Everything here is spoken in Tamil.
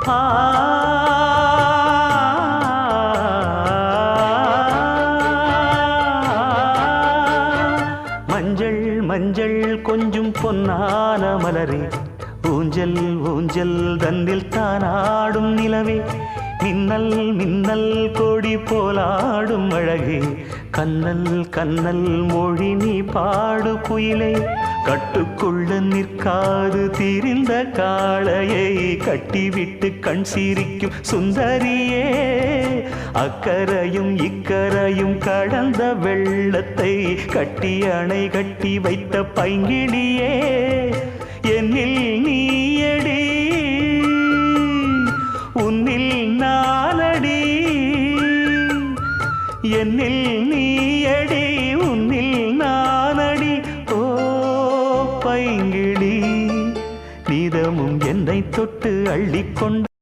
ஆ மஞ்சள் மஞ்சள் கொஞ்சம் பொன்னான மலரே, ஊஞ்சல் ஊஞ்சல் தன்னில் தானாடும் நிலவே, மின்னல் மின்னல் கொடி போலாடும் அழகே, கண்ணல் கண்ணல் மொழி நீ பாடு குயிலே, கட்டுக்குள்ள நிற்காது திரிந்த காளையை கட்டிவிட்டு கண் சிரிக்கும் சுந்தரியே, அக்கரையும் இக்கரையும் கடந்த வெள்ளத்தை கட்டி அணை கட்டி வைத்த பைங்கிளியே, என்னில் நீயடி உன்னில் நானடி, என்னில் நீயடி உன்னில் நானடி. ஓ பைங்கிளி, நீதமும் என்னை தொட்டு அள்ளிக்கொண்டு